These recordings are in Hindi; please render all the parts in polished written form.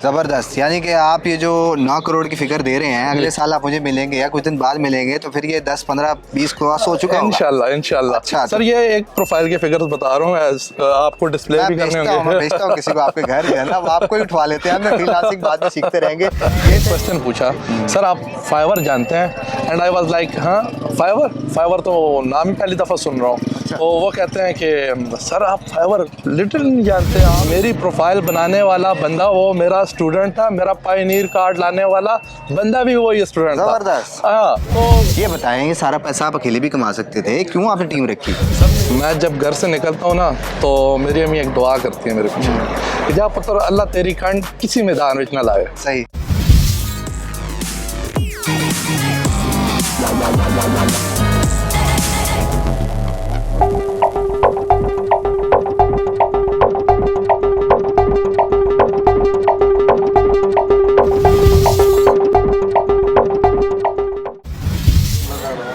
ज़बरदस्त। यानी कि आप ये जो 9 करोड़ की फिगर दे रहे हैं, अगले साल आप मुझे मिलेंगे या कुछ दिन बाद मिलेंगे, तो फिर ये 10, 15, 20 क्रॉस हो चुका होगा। इंशाल्लाह। अच्छा, सर ये एक प्रोफाइल के फिगर्स बता रहा हूँ, आपको डिस्प्ले भी करने होंगे। मैं भेजता हूँ किसी को आपके घर जो है ना, वो आपको ही उठवा लेते हैं, मैं फ्रीलांसिंग बाद में सीखते रहेंगे। ये क्वेश्चन पूछा, सर आप फाइवर जानते हैं? एंड आई वाज लाइक हाँ फाइवर तो नाम ही पहली दफ़ा सुन रहा हूँ। तो वो कहते हैं कि सर आप फाइवर लिटिल नहीं जानते हैं। मेरी प्रोफाइल बनाने वाला बंदा वो मेरा स्टूडेंट था, मेरा पायनियर कार्ड लाने वाला बंदा भी वही स्टूडेंट था। ज़बरदस्त। हाँ, तो ये बताएं, ये सारा पैसा आप अकेले भी कमा सकते थे, क्यों आपने टीम रखी? सर मैं जब घर से निकलता हूँ ना, तो मेरी अम्मी एक दुआ करती है मेरे पीछे कि जा पुत्र अल्लाह तेरी खंड किसी मैदान में ना लाए। सही।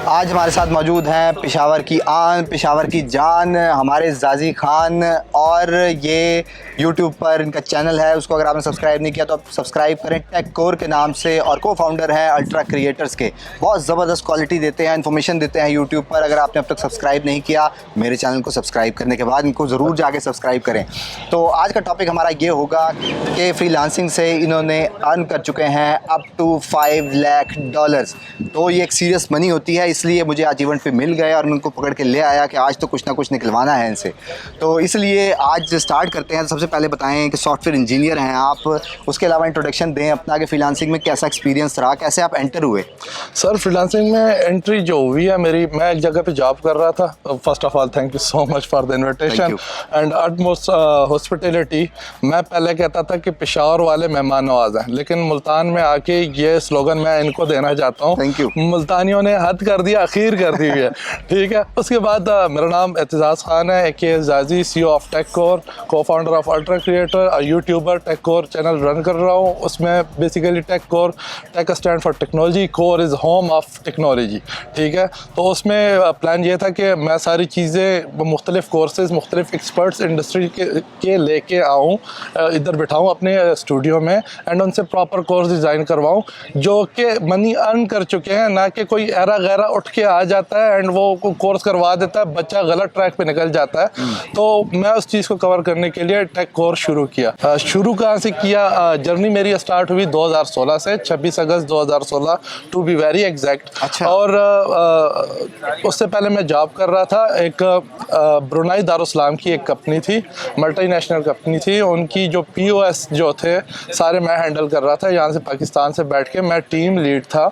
आज हमारे साथ मौजूद हैं पेशावर की आन, पेशावर की जान, हमारे जाजी खान। और ये यूट्यूब पर इनका चैनल है, उसको अगर आपने सब्सक्राइब नहीं किया तो आप सब्सक्राइब करें, टेक कोर के नाम से। और को फाउंडर हैं अल्ट्रा क्रिएटर्स के। बहुत ज़बरदस्त क्वालिटी देते हैं, इन्फॉर्मेशन देते हैं यूट्यूब पर। अगर आपने अब तक सब्सक्राइब नहीं किया, मेरे चैनल को सब्सक्राइब करने के बाद इनको ज़रूर जाके सब्सक्राइब करें। तो आज का टॉपिक हमारा ये होगा कि फ्रीलांसिंग से इन्होंने अर्न कर चुके हैं अप टू $5 लाख। तो ये एक सीरियस मनी होती है, इसलिए मुझे आज इवेंट पे मिल गए और मैं उनको पकड़ के ले आया कि आज तो कुछ ना कुछ निकलवाना है इनसे। तो इसलिए आज स्टार्ट करते हैं। सबसे पहले बताएं कि सॉफ्टवेयर इंजीनियर हैं आप, उसके अलावा इंट्रोडक्शन दें अपना कि फ्रीलांसिंग में कैसा एक्सपीरियंस रहा, कैसे आप एंटर हुए? सर फ्रीलांसिंग में एंट्री जो हुई है मेरी, मैं एक जगह पे जॉब कर रहा था। First of all thank you so much for the invitation and utmost hospitality. मैं पहले कहता था कि पेशावर वाले मेहमान नवाज हैं, लेकिन मुल्तान में आके ये स्लोगन मैं इनको देना चाहता हूँ। Thank you. मुल्तानियों ने हद कर दिया, अखीर कर दी है। ठीक है, उसके बाद मेरा नाम एतजाज़ खान है, AK Jaji, CEO of tech core, cofounder of ultra creator, YouTuber, tech core channel run कर रहा हूँ। उसमें basically tech core, tech stand for technology, core is home of technology. ठीक है, तो उसमें प्लान ये था कि मैं सारी चीज़ें मुख्तलिफ कोर्सेज, मुख्तलिफ एक्सपर्ट्स इंडस्ट्री के लेके आऊँ, इधर बिठाऊँ अपने स्टूडियो में एंड उनसे प्रॉपर कोर्स डिज़ाइन करवाऊँ जो कि मनी अर्न कर चुके हैं, ना कि कोई ऐरा गैरा उठ के आ जाता है एंड वो कोर्स करवा देता है, बच्चा गलत ट्रैक पे निकल जाता है। तो मैं उस चीज़ को कवर करने के लिए टेक कोर्स शुरू किया। शुरू कहाँ से किया? जर्नी मेरी स्टार्ट हुई 2016 से, 26 अगस्त 2016 टू बी वेरी एग्जैक्ट। अच्छा। और उससे पहले मैं जॉब कर रहा था, एक ब्रुनाई दारुस्सलाम की एक कंपनी थी, मल्टीनेशनल कंपनी थी। उनकी जो POS जो थे सारे मैं हैंडल कर रहा था, यहाँ से पाकिस्तान से बैठ के मैं टीम लीड था।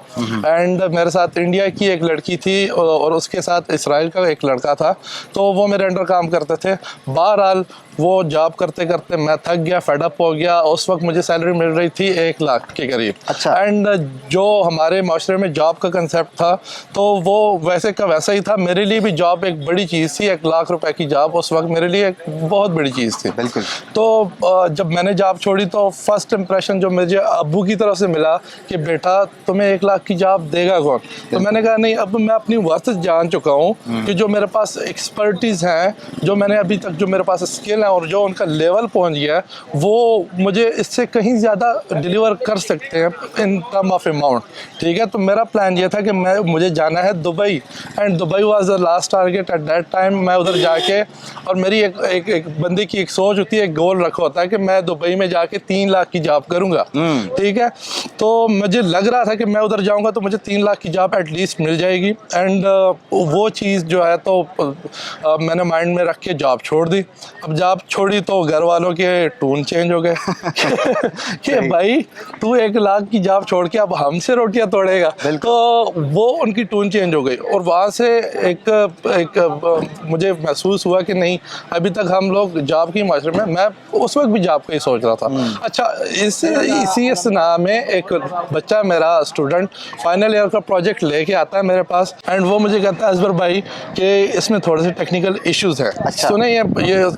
एंड मेरे साथ इंडिया की एक लड़की थी और उसके साथ इसराइल का एक लड़का था, तो वो मेरे अंडर काम करते थे। बहरहाल वो जॉब करते करते मैं थक गया, फेडअप हो गया। उस वक्त मुझे सैलरी मिल रही थी 1 लाख के करीब। अच्छा। एंड जो हमारे माशरे में जॉब का कंसेप्ट था, तो वो वैसे का वैसा ही था। मेरे लिए भी जॉब एक बड़ी चीज़ थी, 1 लाख रुपए की जॉब उस वक्त मेरे लिए एक बहुत बड़ी चीज़ थी। बिल्कुल। तो जब मैंने जॉब छोड़ी तो फर्स्ट इंप्रेशन जो मुझे अब्बू की तरफ से मिला कि बेटा तुम्हें 1 लाख की जॉब देगा कौन? तो मैंने कहा नहीं, अब मैं अपनी वर्थ जान चुका हूँ कि जो मेरे पास एक्सपर्टीज़ हैं, जो मैंने अभी तक जो मेरे पास स्किल है और जो उनका लेवल पहुँच गया है, वो मुझे इससे कहीं ज़्यादा डिलीवर कर सकते हैं इन टर्म ऑफ अमाउंट। ठीक है, तो मेरा प्लान ये था कि मुझे जाना है Dubai and Dubai was the last target at that time. मैं उधर जाके, और मेरी एक बंदे की एक सोच होती है, एक गोल रखा होता है कि मैं दुबई में जाके 3 लाख की जॉब करूँगा। ठीक है, तो मुझे लग रहा था कि मैं उधर जाऊँगा तो मुझे 3 लाख की जॉब एटलीस्ट मिल जाएगी। एंड वो चीज़ जो है तो मैंने माइंड में रख के जॉब छोड़ दी। अब जॉब छोड़ी तो घर वालों के टून चेंज हो गए कि भाई तू 1 लाख की जॉब छोड़ के अब हमसे रोटियां तोड़ेगा। तो वो उनकी टून चेंज हो गई और वहाँ से एक मुझे महसूस हुआ कि नहीं, अभी तक हम लोग जॉब की माशरे में, मैं उस वक्त भी जॉब का ही सोच रहा था। अच्छा, इसी असना में एक बच्चा मेरा स्टूडेंट फाइनल ईयर का प्रोजेक्ट लेके आता है मेरे पास पास एंड वो मुझे कहता है अजबर भाई कि इसमें थोड़े से टेक्निकल इश्यूज हैं। अच्छा। सुने ये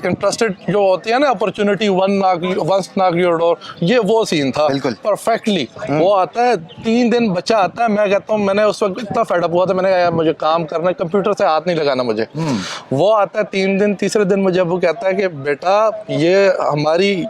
इंटरेस्टेड जो होती है ना opportunity once knock your door, ये वो सीन था बिल्कुल। परफेक्टली। वो आता है 3 दिन बच्चा आता है, मैं कहता हूँ मैंने उस वक्त इतना फेडअप हुआ था, मैंने कहा यार मुझे काम करना है, कंप्यूटर से हाथ नहीं लगाना मुझे। वो आता है 3 दिन, तीसरे दिन मुझे वो कहता है कि बेटा ये हमारी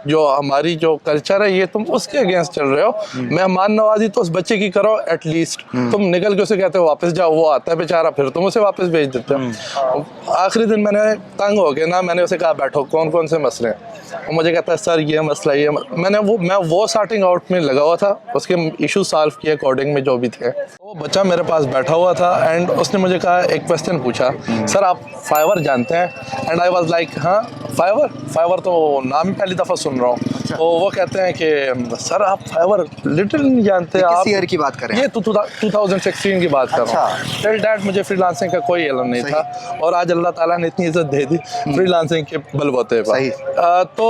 जो कल्चर है ये तुम उसके अगेंस्ट चल रहे हो, मेहमान नवाजी तो उस बच्चे की करो एटलीस्ट, तुम निकल के उसे कहते हो वापस जाओ, वो आता है बेचारा, फिर तुम उसे वापस भेज देते हो। आखिरी दिन मैंने तंग हो गया ना, मैंने उसे कहा बैठो कौन कौन से मसले हैं, और मुझे कहता है सर ये मसला ये मैं वो स्टार्टिंग आउट में लगा हुआ था, उसके इशू सॉल्व किए कोडिंग में जो भी थे। वो बच्चा मेरे पास बैठा हुआ था एंड उसने मुझे कहा एक क्वेश्चन पूछा, सर आप फाइवर जानते हैं? एंड आई वाज लाइक हाँ फाइवर तो नाम ही पहली दफ़ा सुन रहा हूँ। तो वो कहते हैं कि सर आप फाइवर लिटिल नहीं जानते आप। किस ईयर की बात कर रहे हैं? ये 2016 की बात कर रहा हूँ। टिल दैट मुझे फ्रीलांसिंग का कोई इल्म नहीं था, और आज अल्लाह ताला ने इतनी इज्जत दे दी फ्रीलांसिंग के बलबूते पर। तो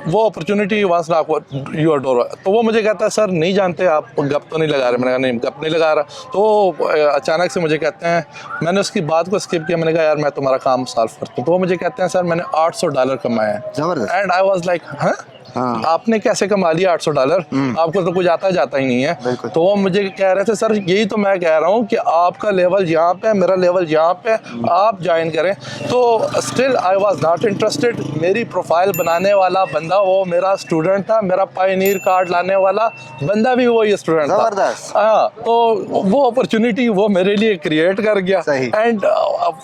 वो opportunity once knock your door, तो वो मुझे कहता है सर नहीं जानते आप, गप तो नहीं लगा रहे? मैंने कहा नहीं गप नहीं लगा रहा। तो अचानक से मुझे कहते हैं, मैंने उसकी बात को स्किप किया, मैंने कहा यार मैं तुम्हारा काम सॉल्व करता हूँ। तो वो मुझे कहते हैं सर मैंने $800 कमाए हैं। जबरदस्त। एंड आई वाज लाइक हाँ आपने कैसे कमा लिया $800? आपको तो कुछ आता जाता ही नहीं है। तो वो मुझे कह रहे थे सर यही तो मैं कह रहा हूँ कि आपका लेवल यहाँ पे, मेरा लेवल यहाँ पे, आप ज्वाइन करें। तो still I was not interested. मेरी प्रोफाइल बनाने वाला बंदा वो मेरा स्टूडेंट था, मेरा पायनियर कार्ड लाने वाला बंदा भी वही स्टूडेंट था। हाँ, तो वो अपॉर्चुनिटी वो मेरे लिए क्रिएट कर गया। And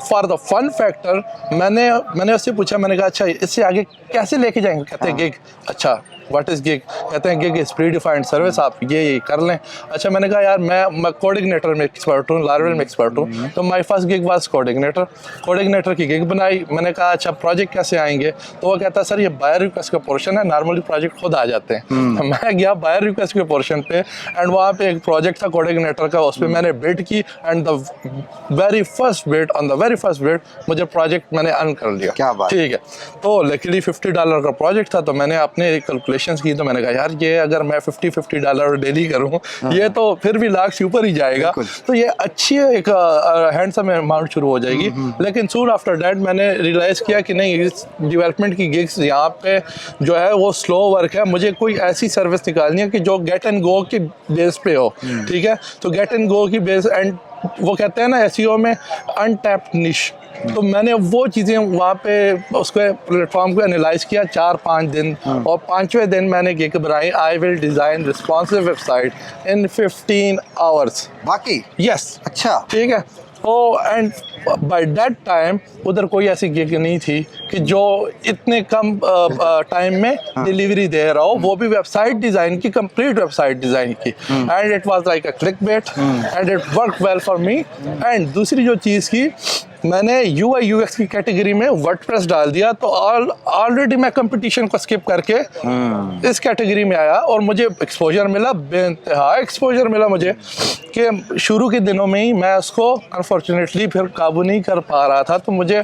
for the fun factor मैंने उससे पूछा, मैंने कहा अच्छा इससे आगे कैसे लेके जाएंगे? कहते हैं गिग। अच्छा व्हाट इज गिग? कहते हैं gig is pre defined service, आप ये कर लें। अच्छा मैंने कहा यार मैं कोऑर्डिनेटर में एक्सपर्ट हूँ, लारवेल में एक्सपर्ट हूँ। तो my first gig was coordinator की गिग बनाई। मैंने कहा अच्छा प्रोजेक्ट कैसे आएंगे? तो वो कहता है सर ये बायर रिक्वेस्ट का पोर्शन है, नॉर्मली प्रोजेक्ट खुद आ जाते हैं। तो मैं गया बायर रिक्वेस्ट के पोर्शन पे एंड वहाँ पे एक प्रोजेक्ट था कोऑर्डिनेटर का, उस पर मैंने बिड की and the very first bid मुझे प्रोजेक्ट मैंने अर्न कर लिया। क्या बात। ठीक है, तो लकीली $50 का प्रोजेक्ट था। तो मैंने अपने कैलकुलेशंस की, तो मैंने कहा यार ये अगर मैं $50 डेली करूँ ये तो फिर भी लाख से ऊपर ही जाएगा, तो ये अच्छी एक हैंडसम अमाउंट शुरू हो जाएगी। लेकिन सून आफ्टर दैट मैंने रियलाइज़ किया कि नहीं, इस डेवलपमेंट की गिग्स यहाँ पे जो है वो स्लो वर्क है। मुझे कोई ऐसी सर्विस निकालनी है कि जो गेट एंड गो की बेस पे हो। ठीक है, तो गेट एंड गो की बेस, एंड वो कहते हैं ना एसईओ में अनटैप्ड निश। तो मैंने वो चीज़ें वहाँ पे उसको प्लेटफॉर्म को एनालाइज किया 4-5 दिन, और 5वें दिन मैंने गिग बनाई, I will design responsive website in 15 hours. बाकी यस। अच्छा ठीक है। एंड बाय दैट टाइम उधर कोई ऐसी गिग नहीं थी कि जो इतने कम टाइम में डिलीवरी दे रहा हो, वो भी वेबसाइट डिज़ाइन की, कंप्लीट वेबसाइट डिज़ाइन की। And it was like a clickbait and it work well for me. And दूसरी जो चीज़ की, मैंने UI UX की कैटेगरी में वर्डप्रेस डाल दिया, तो ऑलरेडी मैं कंपटीशन को स्किप करके इस कैटेगरी में आया और मुझे एक्सपोजर मिला, बेइंतहा एक्सपोजर मिला मुझे, कि शुरू के दिनों में ही मैं उसको अनफॉर्चुनेटली फिर काबू नहीं कर पा रहा था। तो मुझे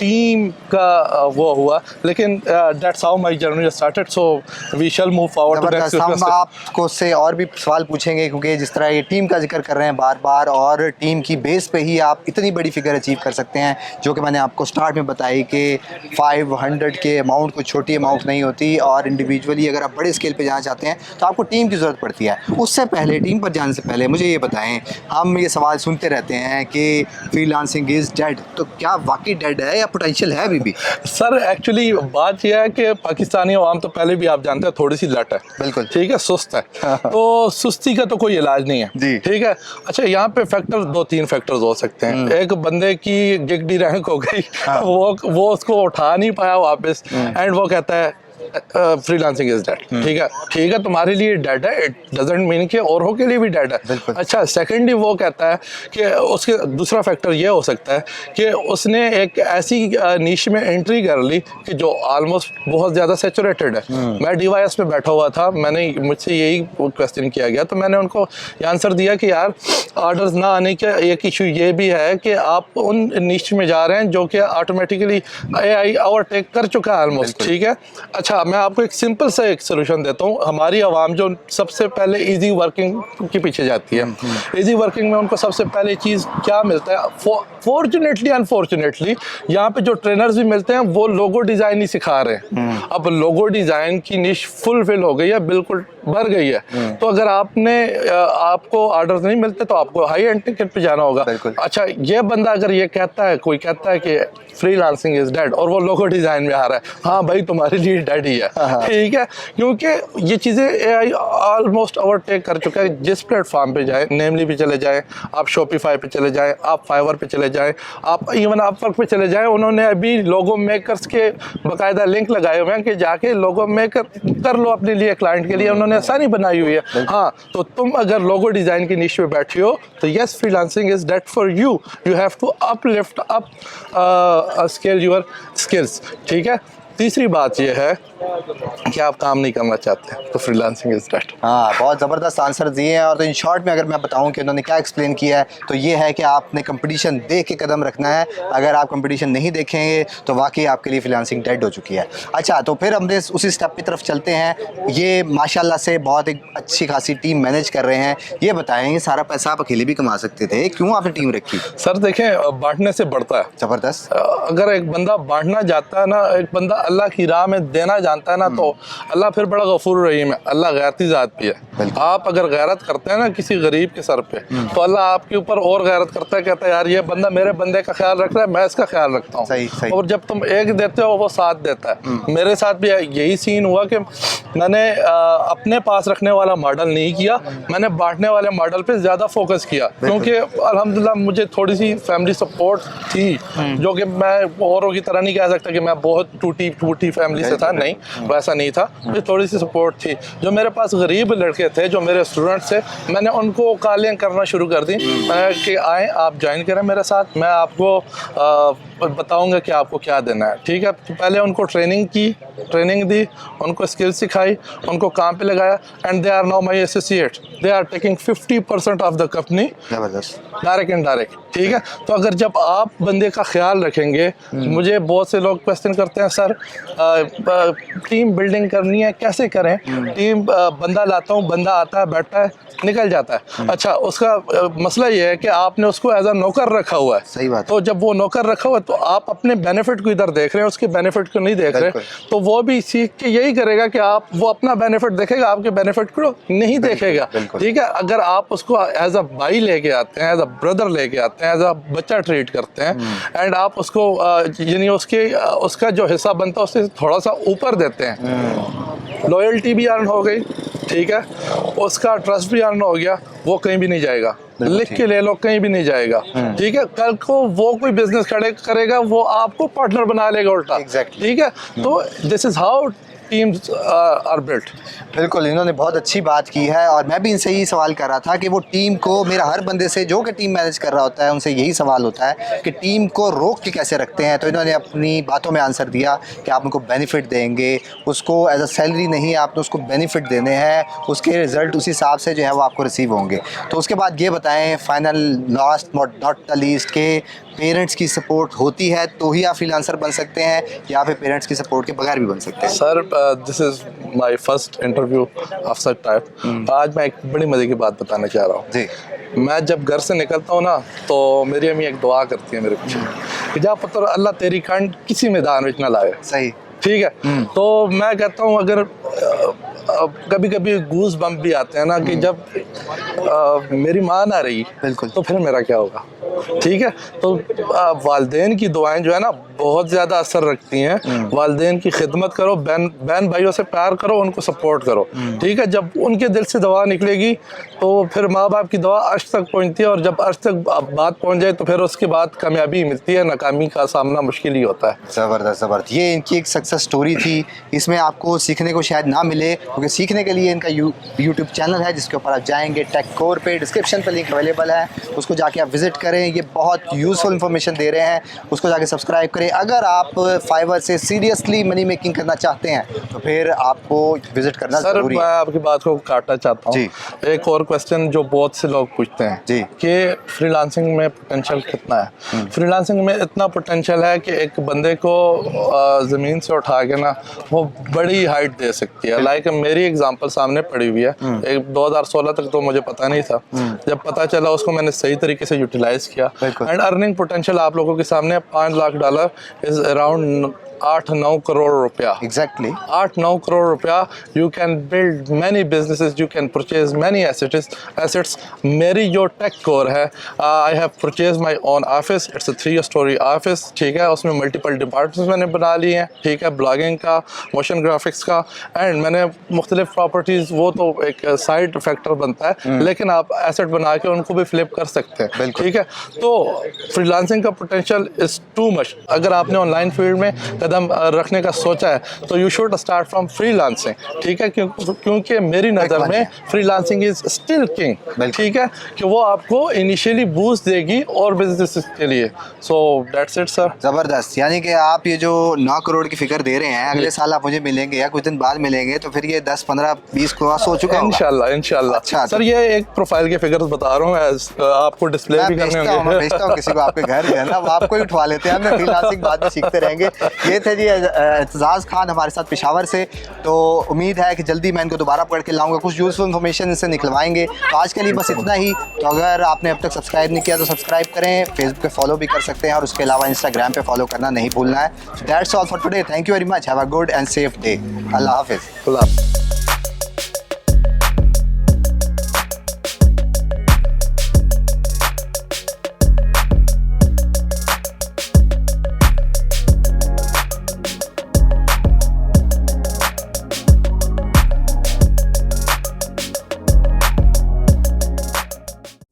टीम का वो हुआ, लेकिन that's how my journey started. So we shall move forward to next. हम आपको से और भी सवाल पूछेंगे, क्योंकि जिस तरह ये टीम का जिक्र कर रहे हैं बार बार, और टीम की बेस पे ही आप इतनी बड़ी फिगर अचीव कर सकते हैं, जो कि मैंने आपको स्टार्ट में बताई कि 500 के अमाउंट कोई छोटी अमाउंट नहीं होती, और इंडिविजुअली अगर आप बड़े स्केल पे जाना चाहते हैं तो आपको टीम की ज़रूरत पड़ती है। उससे पहले, टीम पर जाने से पहले मुझे ये बताएं, हम ये सवाल सुनते रहते हैं कि फ्रीलांसिंग इज़ डेड, तो क्या वाकई डेड है या पोटेंशियल है अभी भी? सर एक्चुअली बात यह है कि पाकिस्तानी अवाम तो पहले भी आप जानते हैं थोड़ी सी लट है। बिल्कुल। ठीक है, सुस्त है। तो सुस्ती का तो कोई इलाज नहीं है जी। ठीक है। अच्छा, यहाँ पे फैक्टर 2-3 फैक्टर्स हो सकते हैं। एक बंदे की गिग डी रैंक हो गई, वो उसको उठा नहीं पाया वापस, एंड वो कहता है फ्रीलांसिंग इज डेड। ठीक है, तुम्हारे लिए डेड है, इट डजंट मीन कि औरों के लिए भी डेड है। अच्छा, सेकेंडली वो कहता है कि उसके दूसरा फैक्टर ये हो सकता है कि उसने एक ऐसी नीश में एंट्री कर ली कि जो ऑलमोस्ट बहुत ज़्यादा सेचुरेटेड है। मैं DYS पे बैठा हुआ था, मुझसे यही क्वेश्चन किया गया, तो मैंने उनको आंसर दिया कि यार ऑर्डर्स ना आने का एक इशू ये भी है कि आप उन नीश में जा रहे हैं जो कि ऑटोमेटिकली AI ओवरटेक कर चुका है ऑलमोस्ट। ठीक है। अच्छा, मैं आपको एक सिंपल सा एक सोल्यूशन देता हूँ। हमारी आवाम जो सबसे पहले इजी वर्किंग के पीछे जाती है, इजी वर्किंग में उनको सबसे पहले चीज़ क्या मिलता है? फॉर्चुनेटली अनफॉर्चुनेटली यहाँ पे जो ट्रेनर्स भी मिलते हैं वो लोगो डिज़ाइन ही सिखा रहे हैं। अब लोगो डिज़ाइन की निश फुलफिल हो गई है, बिल्कुल भर गई है। तो अगर आपको ऑर्डर्स नहीं मिलते तो आपको हाई एंड टिकट पे जाना होगा। अच्छा, ये बंदा अगर ये कहता है, कोई कहता है कि फ्रीलांसिंग इज डेड और वो लोगो डिज़ाइन में आ रहा है, हाँ भाई तुम्हारे लिए डेड ही है, ठीक है, क्योंकि ये चीज़ें एआई ऑलमोस्ट ओवरटेक कर चुका है। जिस प्लेटफॉर्म पे जाए, नेमली पे चले जाएं, आप शॉपिफाई पे चले जाएं, आप फाइवर पे चले जाएं, आप इवन अपवर्क पे चले जाएं, उन्होंने अभी लोगो मेकर्स के बाकायदा लिंक लगाए हुए हैं कि जाके लोगो मेकर कर लो अपने लिए, क्लाइंट के लिए उन्होंने आसानी बनाई हुई है। हाँ, तो तुम अगर लोगो डिज़ाइन की निश पे बैठी हो तो yes, freelancing is dead for you. You have to uplift up scale your skills, ठीक है। तीसरी बात यह है कि आप काम नहीं करना चाहते तो फ्रीलांसिंग इज डेड। हाँ, बहुत ज़बरदस्त आंसर दिए हैं। और तो इन शॉर्ट में अगर मैं बताऊं कि उन्होंने क्या एक्सप्लेन किया है तो ये है कि आपने कंपटीशन देख के कदम रखना है। अगर आप कंपटीशन नहीं देखेंगे तो वाकई आपके लिए फ्रीलांसिंग डेड हो चुकी है। अच्छा, तो फिर हम उसी स्टेप की तरफ चलते हैं। ये माशाल्लाह से बहुत एक अच्छी खासी टीम मैनेज कर रहे हैं। ये बताएं, ये सारा पैसा आप अकेले भी कमा सकते थे, क्यों आपने टीम रखी? सर देखें, बांटने से बढ़ता है। ज़बरदस्त। अगर एक बंदा बांटना चाहता है ना, एक बंदा अल्लाह की राह में देना जानता है ना, तो अल्लाह फिर बड़ा गफूर रहीम है। अल्लाह गैरती ज़ात भी है। आप अगर गैरत करते हैं ना किसी गरीब के सर पे, तो अल्लाह आपके ऊपर और गैरत करता है, कहता है यार ये बंदा मेरे बंदे का ख्याल रख रहा है, मैं इसका ख्याल रखता हूँ। सही। और जब तुम एक देते हो वो साथ देता है। मेरे साथ भी यही सीन हुआ कि मैंने अपने पास रखने वाला मॉडल नहीं किया, मैंने बांटने वाले मॉडल पे ज़्यादा फोकस किया, क्योंकि अल्हम्दुलिल्लाह मुझे थोड़ी सी फैमिली सपोर्ट थी, जो कि मैं औरों की तरह नहीं कह सकता कि मैं बहुत टूटी फैमिली से था, नहीं, वैसा नहीं था। मुझे थोड़ी सी सपोर्ट थी। जो मेरे पास गरीब लड़के थे, जो मेरे स्टूडेंट्स थे, मैंने उनको कॉलिंग करना शुरू कर दी कि आएँ आप ज्वाइन करें मेरे साथ, मैं आपको बताऊंगा कि आपको क्या देना है, ठीक है। तो पहले उनको ट्रेनिंग दी, उनको स्किल सिखाई, उनको काम पे लगाया, and they are now my associate. They are taking 50% of the company, direct indirect, ठीक है। तो अगर जब आप बंदे का ख्याल रखेंगे, मुझे बहुत से लोग क्वेश्चन करते हैं, सर टीम बिल्डिंग करनी है कैसे करें? टीम बंदा लाता हूँ, बंदा आता है, बैठता है, निकल जाता है। अच्छा, उसका मसला ये है कि आपने उसको एज अ नौकर रखा हुआ है। सही बात। तो जब वो नौकर रखा हुआ है तो आप अपने बेनिफिट को इधर देख रहे हैं, उसके बेनिफिट को नहीं देख रहे, तो वो भी सीख के यही करेगा कि वो अपना बेनिफिट देखेगा, आपके बेनिफिट को नहीं देखेगा, ठीक है। अगर आप उसको एज अ भाई लेके आते हैं, एज अ ब्रदर लेके आते हैं, एज अ बच्चा ट्रीट करते हैं, एंड आप उसको यानी उसका जो हिस्सा बनता है उससे थोड़ा सा ऊपर देते हैं, लॉयल्टी भी अर्न हो गई, ठीक है, उसका ट्रस्ट भी अर्न हो गया, वो कहीं भी नहीं जाएगा। लिख के ले लो, कहीं भी नहीं जाएगा, ठीक है। कल को वो कोई बिजनेस खड़े करेगा, वो आपको पार्टनर बना लेगा उल्टा, ठीक है। तो this is how teams are built. बिल्कुल, इन्होंने बहुत अच्छी बात की है। और मैं भी इनसे यही सवाल कर रहा था कि वो टीम को, मेरा हर बंदे से जो कि टीम मैनेज कर रहा होता है उनसे यही सवाल होता है कि टीम को रोक के कैसे रखते हैं। तो इन्होंने अपनी बातों में आंसर दिया कि आप उनको बेनिफिट देंगे, उसको एज अ सैलरी नहीं, आपने उसको बेनिफिट देने हैं, उसके रिजल्ट उस हिसाब से जो है वो आपको रिसीव होंगे। तो उसके बाद ये बताएं, final last not the least, के पेरेंट्स की सपोर्ट होती है तो ही आप फ्रीलांसर बन सकते हैं, या फिर पेरेंट्स की सपोर्ट के बगैर भी बन सकते हैं? Sir this is my first interview of such type. आज मैं एक बड़ी मज़े की बात बताना चाह रहा हूँ जी। मैं जब घर से निकलता हूँ ना, तो मेरी अम्मी एक दुआ करती है मेरे पीछे कि जा पुत्र अल्लाह तेरी खंड किसी मैदान में ना लाए। सही, ठीक है। तो मैं कहता हूँ अगर कभी कभी गूज बम्प भी आते हैं ना कि जब मेरी माँ ना रही, बिल्कुल, तो फिर मेरा क्या होगा, ठीक है। तो वालिदैन की दुआएं जो है ना बहुत ज़्यादा असर रखती हैं। वालिदैन की खिदमत करो, बहन भाइयों से प्यार करो, उनको सपोर्ट करो, ठीक है। जब उनके दिल से दुआ निकलेगी तो फिर माँ बाप की दुआ अर्श तक पहुँचती है, और जब अर्श तक बात पहुँच जाए तो फिर उसके बाद कामयाबी मिलती है, नाकामी का सामना मुश्किल ही होता है। ज़बरदस्त। ये इनकी एक सक्सेस स्टोरी थी। इसमें आपको सीखने को शायद ना मिले, क्योंकि सीखने के लिए इनका यूट्यूब चैनल है जिसके ऊपर आप जाएंगे टेक कोर पे, डिस्क्रिप्शन पे लिंक अवेलेबल है, उसको जाके आप विजिट करें। ये बहुत यूज़फुल इन्फॉर्मेशन दे रहे हैं, उसको जाके सब्सक्राइब करें। अगर आप फाइवर से सीरियसली मनी मेकिंग करना चाहते हैं तो फिर आपको विजिट करना सर ज़रूरी मैं है। आपकी बात को काटना चाहता हूँ। जी। एक और क्वेश्चन जो बहुत से लोग पूछते हैं जी। कि फ्रीलांसिंग में पोटेंशियल कितना है। फ्रीलांसिंग में इतना पोटेंशियल है कि एक बंदे को ज़मीन से उठा के ना वो बड़ी हाइट दे सकती है। लाइक मेरी एग्जांपल सामने पड़ी हुई है। एक 2016 तक तो मुझे पता नहीं था, जब पता चला उसको मैंने सही तरीके से यूटिलाइज किया। एंड अर्निंग पोटेंशियल आप लोगों के सामने $5 लाख इज अराउंड 8-9 करोड़ रुपया। एग्जैक्टली 8-9 करोड़ रुपया। You can build many businesses, you can purchase many assets. मेरी जो टेक कोर है, I have purchase my own office. It's a 3 story office, ठीक है। उसमें मल्टीपल डिपार्टमेंट्स मैंने बना लिए हैं, ठीक है। ब्लॉगिंग का, मोशन ग्राफिक्स का, एंड मैंने मुख्तलिफ प्रॉपर्टीज़, वो तो एक साइड फैक्टर बनता है, लेकिन आप एसेट बना के उनको भी फ्लिप कर सकते हैं, ठीक है। तो फ्रीलांसिंग का पोटेंशियल इज़ टू मच। अगर आपने ऑनलाइन फील्ड में कदम रखने का सोचा है तो you should start from freelancing, ठीक है। क्योंकि मेरी नज़र में फ्रीलांसिंग इज स्टिल किंग, ठीक है, कि वो आपको इनिशियली बूस्ट देगी और बिजनेस के लिए। So that's it sir. ज़बरदस्त। यानी कि आप ये जो 9 करोड़ की फिगर दे रहे हैं, अगले साल आप मुझे मिलेंगे या कुछ दिन बाद मिलेंगे तो फिर ये 10, 15, 20 क्रॉस हो चुका होगा इंशाल्लाह। अच्छा, सर ये एक प्रोफाइल के फिगर्स बता रहा हूँ, आपको डिस्प्ले भी करने होंगे। मैं भेजता हूँ किसी को आपके घर जो है ना, वो आपको ही उठवा लेते हैं। हम फ्रीलांसिंग बाद में सीखते रहेंगे। ये थे जी एतजाज़ खान हमारे साथ पेशावर से। तो उम्मीद है कि जल्दी मैं इनको दोबारा पढ़ के लाऊंगा, कुछ यूज़फुल इन्फॉर्मेशन इनसे निकलवाएंगे। तो आज के लिए बस इतना ही। तो अगर आपने अब तक सब्सक्राइब नहीं किया तो सब्सक्राइब करें, फेसबुक पे फॉलो भी कर सकते हैं और उसके अलावा इंस्टाग्राम पे फॉलो करना नहीं भूलना है। That's all for today. Thank you very much. Have a good and safe day. अल्लाह हाफिज़।